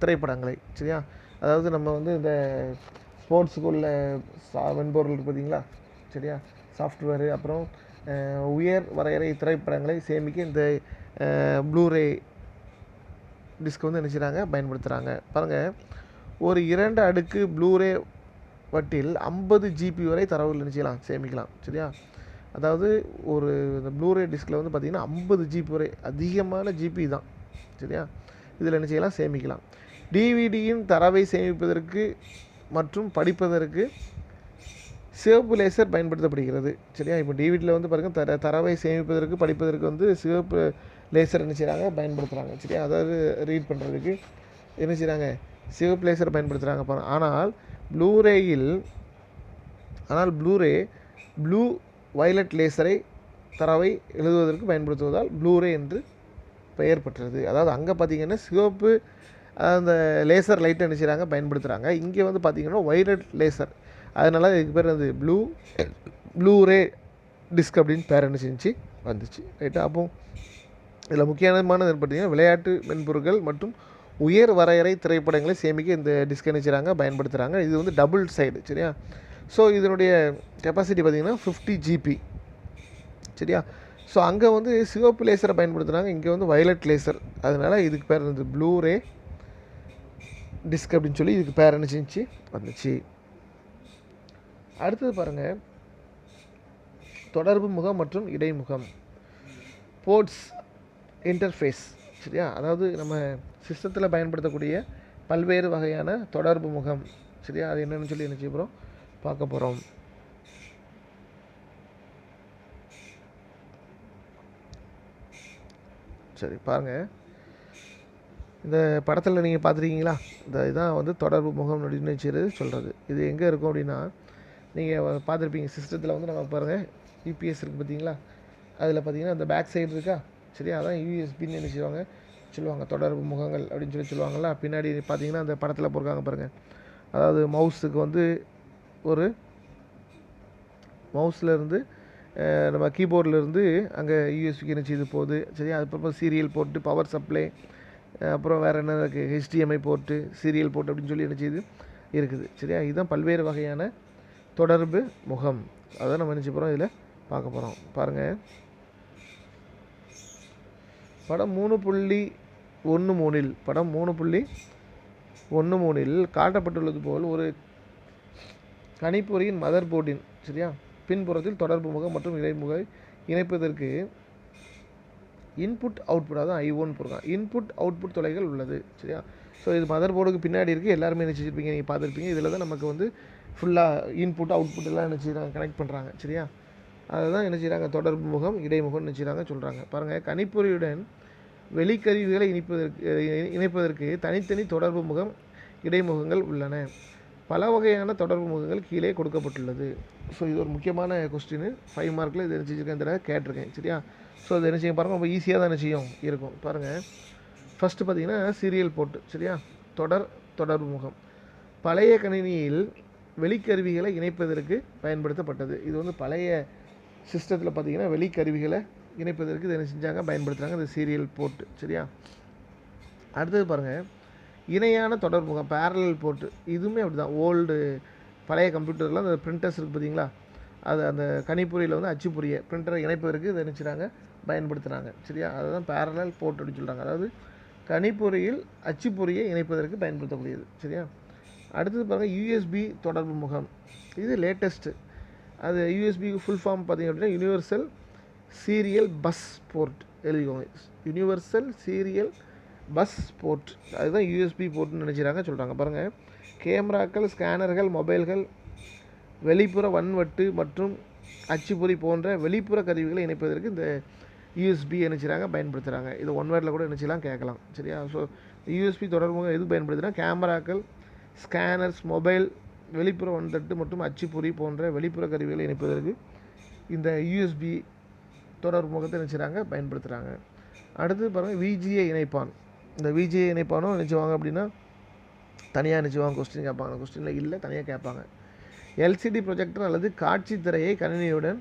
திரைப்படங்களை. சரியா, அதாவது நம்ம வந்து இந்த ஸ்போர்ட்ஸுக்குள்ள மென்பொருள் இருக்குது பார்த்தீங்களா. சரியா, சாஃப்ட்வேரு, அப்புறம் உயர் வரையறை திரைப்படங்களை சேமிக்க இந்த ப்ளூரே டிஸ்க் வந்து என்ன செய்கிறாங்க, பயன்படுத்துகிறாங்க. பாருங்கள், ஒரு 2 அடுக்கு ப்ளூரே வட்டில் 50 ஜிபி வரை தரவுகள் என்ன செய்யலாம், சேமிக்கலாம். சரியா, அதாவது ஒரு இந்த ப்ளூரே டிஸ்கில் வந்து பார்த்திங்கன்னா 50 ஜிபி வரை, அதிகமான ஜிபி தான். சரியா, இதில் என்ன செய்யலாம், சேமிக்கலாம். டிவிடியின் தரவை சேமிப்பதற்கு மற்றும் படிப்பதற்கு சிவப்பு லேசர் பயன்படுத்தப்படுகிறது. சரியா, இப்போ டிவிடியில் வந்து பாருங்கள் தரவை சேமிப்பதற்கு படிப்பதற்கு வந்து சிவப்பு லேசர் என்ன செய்கிறாங்க, பயன்படுத்துகிறாங்க. சரியா, அதாவது ரீட் பண்ணுறதுக்கு என்ன செய்கிறாங்க, சிவப்பு லேசர் பயன்படுத்துகிறாங்க. ஆனால் ப்ளூரே ப்ளூ வயலட் லேசரை தரவை எழுதுவதற்கு பயன்படுத்துவதால் ப்ளூரே என்று பெயர் பெற்றது. அதாவது அங்கே பார்த்திங்கன்னா சிவப்பு அந்த லேசர் லைட்டை என்ன செய்கிறாங்க, பயன்படுத்துகிறாங்க. இங்கே வந்து பார்த்திங்கன்னா வயலட் லேசர், அதனால் இதுக்கு பேர் வந்து ப்ளூரே டிஸ்க் அப்படின்னு பேர் என்ன செஞ்சு வந்துச்சு. ரைட்டா, அப்போ இதில் முக்கியமானது பார்த்திங்கன்னா விளையாட்டு மென்பொருட்கள் மற்றும் உயர் வரையறை திரைப்படங்களை சேமிக்க இந்த டிஸ்க் என்ன செய்கிறாங்க, பயன்படுத்துகிறாங்க. இது வந்து டபுள் சைடு. சரியா, ஸோ இதனுடைய கெப்பாசிட்டி பார்த்திங்கன்னா 50 ஜிபி. சரியா, ஸோ அங்கே வந்து சிவப்பு லேசரை பயன்படுத்துகிறாங்க, இங்கே வந்து வயலட் லேசர், அதனால் இதுக்கு பேர் வந்து ப்ளூரே டிஸ்க் அப்படின்னு சொல்லி இதுக்கு பேர் என்ன செஞ்சு வந்துச்சு. அடுத்தது பாருங்கள், தொடர்பு முகம் மற்றும் இடைமுகம், போர்ட்ஸ் இன்டர்ஃபேஸ். சரியா, அதாவது நம்ம சிஸ்டத்தில் பயன்படுத்தக்கூடிய பல்வேறு வகையான தொடர்பு முகம். சரியா, அது என்னென்னு சொல்லி என்ன செய்ய போகிறோம், பார்க்க போகிறோம். சரி, பாருங்கள், இந்த படத்தில் நீங்கள் பார்த்துருக்கீங்களா, இந்த இதுதான் வந்து தொடர்பு முகம் அப்படின்னு சொல்கிறது. இது எங்கே இருக்கும் அப்படின்னா, நீங்கள் பார்த்துருப்பீங்க சிஸ்டத்தில் வந்து நம்ம பாருங்கள் யூபிஎஸ் இருக்குது பார்த்தீங்களா, அதில் பார்த்தீங்கன்னா அந்த பேக் சைடு இருக்கா. சரியா, அதான் யூஎஸ்பின்னு என்ன சொல்லுவாங்க, தொடர்பு முகங்கள் அப்படின்னு சொல்லுவாங்கள்ல. பின்னாடி பார்த்தீங்கன்னா அந்த படத்தில் போட்டிருக்காங்க பாருங்கள், அதாவது மவுஸுக்கு வந்து ஒரு மவுஸ்லேருந்து நம்ம கீபோர்ட்லேருந்து அங்கே யூஎஸ்பிக்கு என்ன செய்து போகுது. சரியா, அதுக்கப்புறம் சீரியல் போர்ட்டு, பவர் சப்ளை, அப்புறம் வேறு என்ன இருக்குது, ஹெச்டிஎம்ஐ போர்ட்டு, சீரியல் போர்ட் அப்படின்னு சொல்லி என்ன செய்யுது இருக்குது. சரியா, இதுதான் பல்வேறு வகையான தொடர்பு முகம். அதை நம்ம நினச்சி போகிறோம், இதில் பார்க்க போகிறோம். பாருங்கள், படம் 3.13 காட்டப்பட்டுள்ளது போல் ஒரு கணிப்பொறியின் மதர் போர்டின் சரியா பின்புறத்தில் தொடர்பு முகம் மற்றும் இடைமுக இணைப்பதற்கு இன்புட் அவுட்புட், அதான் I1 போடுறாங்க, இன்புட் அவுட்புட் தொலைகள் உள்ளது. சரியா, ஸோ இது மதர் போர்டுக்கு பின்னாடி இருக்குது. எல்லாருமே என்ன செஞ்சுருப்பீங்க, நீங்கள் பார்த்துருப்பீங்க. இதில் தான் நமக்கு வந்து ஃபுல்லாக இன்புட் அவுட்புட் எல்லாம் என்ன செய்கிறாங்க, கனெக்ட் பண்ணுறாங்க. சரியா, அதுதான் என்ன செய்கிறாங்க, தொடர்பு முகம் இடைமுகம் என்ன செய்கிறாங்க சொல்கிறாங்க. பாருங்கள், கணிப்பொறியுடன் வெளிக்கருவிகளை இணைப்பதற்கு தனித்தனி தொடர்பு முகம் இடைமுகங்கள் உள்ளன. பல வகையான தொடர்பு முகங்கள் கீழே கொடுக்கப்பட்டுள்ளது. ஸோ இது ஒரு முக்கியமான கொஸ்டின், 5 மார்க்கில் இது என்ன செஞ்சுருக்கேன், இந்த கேட்டிருக்கேன். சரியா, ஸோ இது என்ன செய்யும் பாருங்கள், ரொம்ப ஈஸியாக தான் என்ன செய்யும் இருக்கும். பாருங்கள், ஃபஸ்ட்டு பார்த்தீங்கன்னா சீரியல் போர்ட்டு. சரியா, தொடர்பு முகம் பழைய கணினியில் வெளிக்கருவிகளை இணைப்பதற்கு பயன்படுத்தப்பட்டது. இது வந்து பழைய சிஸ்டத்தில் பார்த்தீங்கன்னா வெளிக்கருவிகளை இணைப்பதற்கு இதை என்ன செஞ்சாங்க, பயன்படுத்துகிறாங்க, இந்த சீரியல் போர்ட்டு. சரியா, அடுத்தது பாருங்கள், இணையான தொடர்பு முகம் பேரலல் போர்ட்டு. இதுவுமே அப்படி தான், ஓல்டு பழைய கம்ப்யூட்டரில் அந்த பிரிண்டர்ஸ் இருக்குது பார்த்தீங்களா, அது அந்த கணிப்பொறியில் வந்து அச்சுப்பொறியை பிரிண்டரை இணைப்பதற்கு இதை நினச்சிட்டாங்க, பயன்படுத்துகிறாங்க. சரியா, அதுதான் பேரலல் போர்ட் அப்படின்னு சொல்கிறாங்க, அதாவது கணிப்பொறியில் அச்சுப்பொறியை இணைப்பதற்கு பயன்படுத்தக்கூடியது. சரியா, அடுத்தது பாருங்கள், யூஎஸ்பி தொடர்பு முகம். இது லேட்டஸ்ட்டு. அது யூஎஸ்பிக்கு ஃபுல் ஃபார்ம் பார்த்திங்க அப்படின்னா யூனிவர்சல் சீரியல் பஸ் போர்ட் எழுதிக்கோங்க, யூனிவர்சல் சீரியல் பஸ் போர்ட். அதுதான் யூஎஸ்பி போர்ட்னு நினச்சிறாங்க சொல்கிறாங்க. பாருங்கள், கேமராக்கள், ஸ்கேனர்கள், மொபைல்கள், வெளிப்புற வன்வட்டு மற்றும் அச்சுப்பொறி போன்ற வெளிப்புற கருவிகளை இணைப்பதற்கு இந்த யூஎஸ்பி நினச்சிறாங்க, பயன்படுத்துகிறாங்க. இது ஒன் வேர்டில் கூட நினச்சிலாம் கேட்கலாம். சரியா, ஸோ யூஎஸ்பி தொடர்பு எது பயன்படுத்துனா கேமராக்கள், ஸ்கேனர்ஸ், மொபைல், வெளிப்புற வன்தட்டு மற்றும் அச்சுப்பொறி போன்ற வெளிப்புற கருவிகளை இணைப்பதற்கு இந்த யூஎஸ்பி தொடர்பு முகத்தை நினச்சிறாங்க, பயன்படுத்துகிறாங்க. அடுத்து பாருங்கள், விஜிஏ இணைப்பான். இந்த விஜிஏ இணைப்பானும் நினச்சிவாங்க அப்படின்னா தனியாக நினச்சிவாங்க, கொஸ்டின் கேட்பாங்க. கொஸ்டினில் இல்லை, தனியாக கேட்பாங்க. எல்சிடி ப்ரொஜெக்டர் அல்லது காட்சி திரையை கணினியுடன்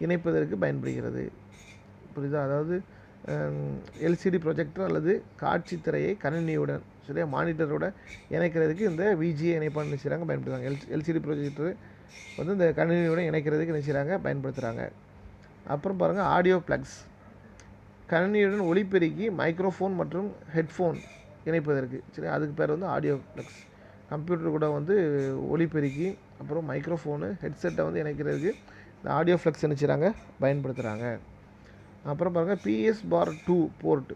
இணைப்பதற்கு பயன்படுகிறது. புரியுதா, அதாவது எல்சிடி ப்ரொஜெக்டர் அல்லது காட்சி திரையை கணினியுடன் சரியா மானிட்டரோட இணைக்கிறதுக்கு இந்த விஜிஏ இணைப்பான் நினைச்சாங்க, பயன்படுத்துகிறாங்க. எல்சிடி ப்ரொஜெக்டர் வந்து இந்த கணினியுடன் இணைக்கிறதுக்கு நினைச்சாங்க, பயன்படுத்துகிறாங்க. அப்புறம் பாருங்கள் ஆடியோ ப்ளக்ஸ், கணினியுடன் ஒலிபெருக்கி மைக்ரோஃபோன் மற்றும் ஹெட்ஃபோன் இணைப்பதற்கு. சரி, அதுக்கு பேர் வந்து ஆடியோ ப்ளக்ஸ். கம்ப்யூட்டர் கூட வந்து ஒலிபெருக்கி அப்புறம் மைக்ரோஃபோனு ஹெட்செட்டை வந்து இணைக்கிறதுக்கு இந்த ஆடியோ ஃப்ளக்ஸ் என்ன செய்கிறாங்க, பயன்படுத்துகிறாங்க. அப்புறம் பாருங்கள் PS2 போர்ட்,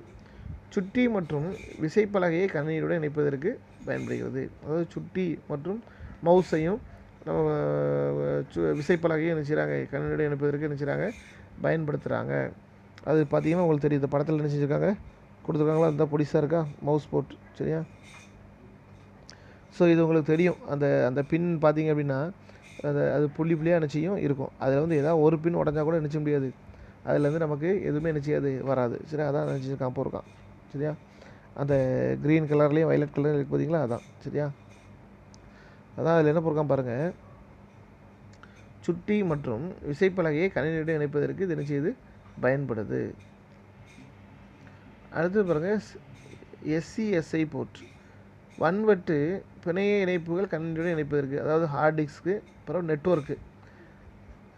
சுட்டி மற்றும் விசைப்பலகையை கணினியுடன் இணைப்பதற்கு பயன்படுகிறது. அதாவது சுட்டி மற்றும் மவுஸையும் விசைப்பலகையும் என்ன செய்கிறாங்க, கணினியுடன் இணைப்பதற்கு என்ன செய்கிறாங்க, பயன்படுத்துகிறாங்க. அது பார்த்திங்கன்னா உங்களுக்கு தெரியும், இந்த படத்தில் என்ன செஞ்சுருக்காங்க, கொடுத்துருக்காங்களா, அந்த பொடிசாக இருக்கா மவுஸ் போர்ட். சரியா? ஸோ இது உங்களுக்கு தெரியும். அந்த பின் பார்த்திங்க அப்படின்னா அது புள்ளி புள்ளியாக என்ன செய்யும் இருக்கும். அதில் வந்து ஏதாவது ஒரு பின் உடஞ்சா கூட நினச்ச முடியாது, அதுலேருந்து நமக்கு எதுவுமே நினச்சியாது வராது. சரியா? அதான் நினச்சிருக்கான் போயிருக்கான். சரியா? அந்த க்ரீன் கலர்லேயும் வயலட் கலர்லையும் இருக்குது பார்த்தீங்களா, அதான். சரியா? அதான் அதில் என்ன போயிருக்கான் பாருங்கள், சுட்டி மற்றும் விசைப்பலகையை கணினியுடன் இணைப்பதற்கு இது என்ன செய்யுது, பயன்படுது. அடுத்து பாருங்கள் SCSI போர்ட், வன்வட்டு பிணைய இணைப்புகள் கணினியுடன் இணைப்பதற்கு. அதாவது ஹார்ட் டிஸ்க்கு அப்புறம் நெட்வொர்க்கு,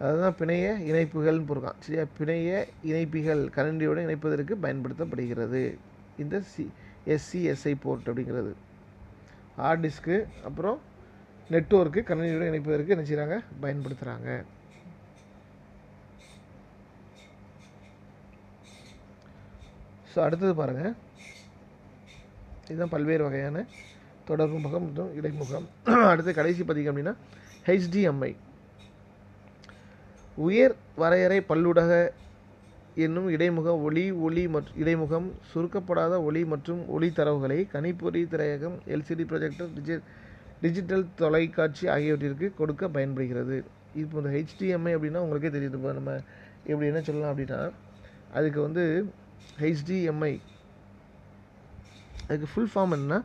அதுதான் பிணைய இணைப்புகள்னு போயிருக்கான். சரியா? பிணைய இணைப்பிகள் கணினியுடன் இணைப்பதற்கு பயன்படுத்தப்படுகிறது இந்த SCSI போர்ட் அப்படிங்கிறது. ஹார்ட் டிஸ்க்கு அப்புறம் நெட்வொர்க்கு கணினியுடன் இணைப்பதற்கு என்ன செய்கிறாங்க, பயன்படுத்துகிறாங்க. ஸோ அடுத்தது பாருங்கள், இதுதான் பல்வேறு வகையான தொடர்பு முகம் மற்றும் இடைமுகம். அடுத்து கடைசி பார்த்திங்க அப்படின்னா HDMI, உயர் வரையறை பல்லூடக என்னும் இடைமுக ஒளி மற்றும் இடைமுகம் சுருக்கப்படாத ஒளி மற்றும் ஒளி தரவுகளை கணிப்பொறி, திரையகம், LCD ப்ரொஜெக்டர், டிஜிட்டல் தொலைக்காட்சி ஆகியவற்றிற்கு கொடுக்க பயன்படுகிறது. இப்போ இந்த HDMI அப்படின்னா உங்களுக்கே தெரியுது. இப்போ நம்ம எப்படி என்ன சொல்லலாம் அப்படின்னா, அதுக்கு வந்து HDMI அதுக்கு ஃபுல் ஃபார்ம் என்னன்னா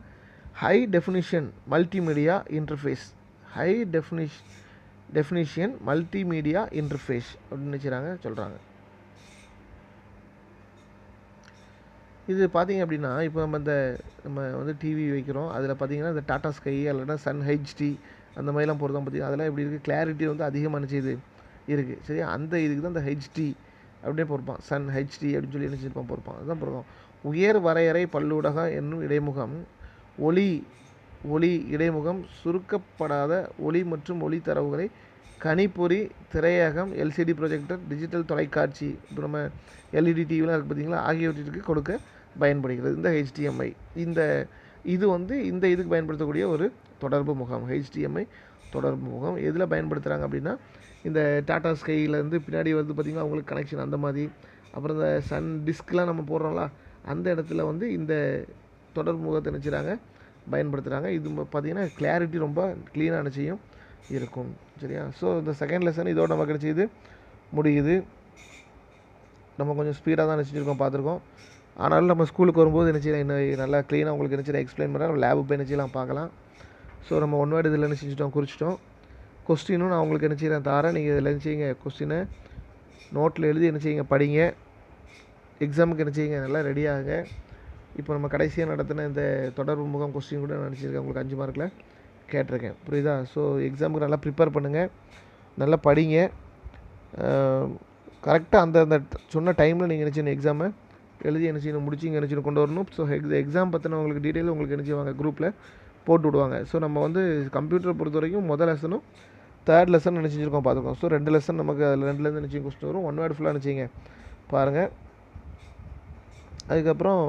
high definition multimedia interface. High definition multimedia interface அப்படின்னு நினச்சிறாங்க சொல்கிறாங்க. இது பார்த்திங்க அப்படின்னா, இப்போ நம்ம வந்து டிவி வைக்கிறோம், அதில் பார்த்திங்கன்னா இந்த டாடா ஸ்கை இல்லைன்னா சன் HD அந்த மாதிரிலாம் போகிறதா பார்த்திங்கன்னா அதெல்லாம் எப்படி இருக்குது, கிளாரிட்டி வந்து அதிகமாக நினச்சிது இருக்குது. சரியா? அந்த இதுக்கு தான் இந்த HD அப்படியே பொறுப்பான், சன் HD அப்படின்னு சொல்லி நினச்சிருப்பான் பொறுப்பான். அதுதான் பொறுப்பான். உயர் வரையறை பல்லூடகம் என்னும் இடைமுகம் ஒளி இடைமுகம் சுருக்கப்படாத ஒளி மற்றும் ஒளி தரவுகளை கணிப்பொறி, திரையகம், LCD ப்ரொஜெக்டர், டிஜிட்டல் தொலைக்காட்சி, இப்போ நம்ம LED டிவிலாம் இருக்குது பார்த்திங்களா, ஆகியவற்றிற்கு கொடுக்க பயன்படுகிறது இந்த HDMI. இது வந்து இந்த இதுக்கு பயன்படுத்தக்கூடிய ஒரு தொடர்பு முகம். HDMI தொடர்பு முகம் எதில் பயன்படுத்துகிறாங்க அப்படின்னா, இந்த டாடா ஸ்கைலேருந்து பின்னாடி வந்து பார்த்திங்கன்னா அவங்களுக்கு கனெக்ஷன் அந்த மாதிரி, அப்புறம் இந்த சன் டிஸ்க்லாம் நம்ம போடுறோம்ல அந்த இடத்துல வந்து இந்த தொடர்பு முகத்தை நினச்சிறாங்க பயன்படுத்துகிறாங்க. இது பார்த்திங்கன்னா கிளாரிட்டி ரொம்ப க்ளீனாக நினச்சியும் இருக்கும். சரியா? ஸோ இந்த செகண்ட் லெசன் இதோட நமக்கு கிடச்சிது முடியுது. நம்ம கொஞ்சம் ஸ்பீடாக தான் நினச்சிருக்கோம் பார்த்துருக்கோம். ஆனாலும் நம்ம ஸ்கூலுக்கு வரும்போது என்ன செய்யலாம், இன்னும் நல்லா க்ளீனாக உங்களுக்கு என்ன செய்யலாம் எக்ஸ்பிளைன் பண்ணுறேன். நம்ம லேபு போய் என்ன செய்யலாம் பார்க்கலாம். ஸோ நம்ம ஒன் வேர்டு இதில் என்ன செஞ்சுட்டோம், குறிச்சிட்டோம். கொஸ்டினும் நான் உங்களுக்கு என்ன செய்கிறேன் தாரேன். நீங்கள் இதில் என்ன செய்யுங்க, கொஸ்டினை நோட்டில் எழுதி என்ன செய்யுங்க, படிங்க. எக்ஸாமுக்கு என்ன செய்யுங்க, நல்லா ரெடி ஆகுங்க. இப்போ நம்ம கடைசியாக நடத்தின இந்த தொடர்பு முகம் கொஸ்டின் கூட நினச்சிருக்கேன், உங்களுக்கு 5 மார்க்கில் கேட்டிருக்கேன். புரியுதா? ஸோ எக்ஸாமுக்கு நல்லா ப்ரிப்பேர் பண்ணுங்கள், நல்லா படிங்க. கரெக்டாக அந்த சொன்ன டைமில் நீங்கள் என்ன செய்யணும், எக்ஸாமை எழுதி என்ன செய்யணும், முடிச்சு இங்கே என்ன செய்யணும் கொண்டு வரணும். ஸோ எக்ஸாம் பற்றின உங்களுக்கு டீட்டெயில் உங்களுக்கு என்ன செய்வாங்க, குரூப்பில் போட்டு விடுவாங்க. ஸோ நம்ம வந்து கம்ப்யூட்டரை பொறுத்த வரைக்கும் முதல் லெசனும் தேர்ட் லெசன் என்ன செஞ்சுருக்கோம் பார்த்துருக்கோம். ஸோ 2 லெசன் நமக்கு அதில் 2லேருந்து என்ன செய்யும் கொஸ்டின் வரும். 1 வேர்டு ஃபுல்லாக நினச்சிங்க பாருங்கள். அதுக்கப்புறம்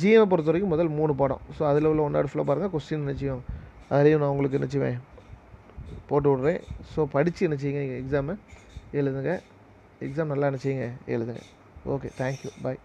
ஜிஎம்ஐ பொறுத்த வரைக்கும் முதல் 3 பாடம். ஸோ அதில் உள்ள 1 வேர்டு ஃபுல்லாக பாருங்கள். கொஸ்டின் நினச்சியும் அதுலேயும் நான் உங்களுக்கு நினச்சிவேன் போட்டு விட்றேன். ஸோ படித்து என்ன செய்யுங்க, நீங்கள் எக்ஸாமை எழுதுங்க. எக்ஸாம் நல்லா நினச்சிங்க எழுதுங்க. ஓகே, தேங்க்யூ, பாய்.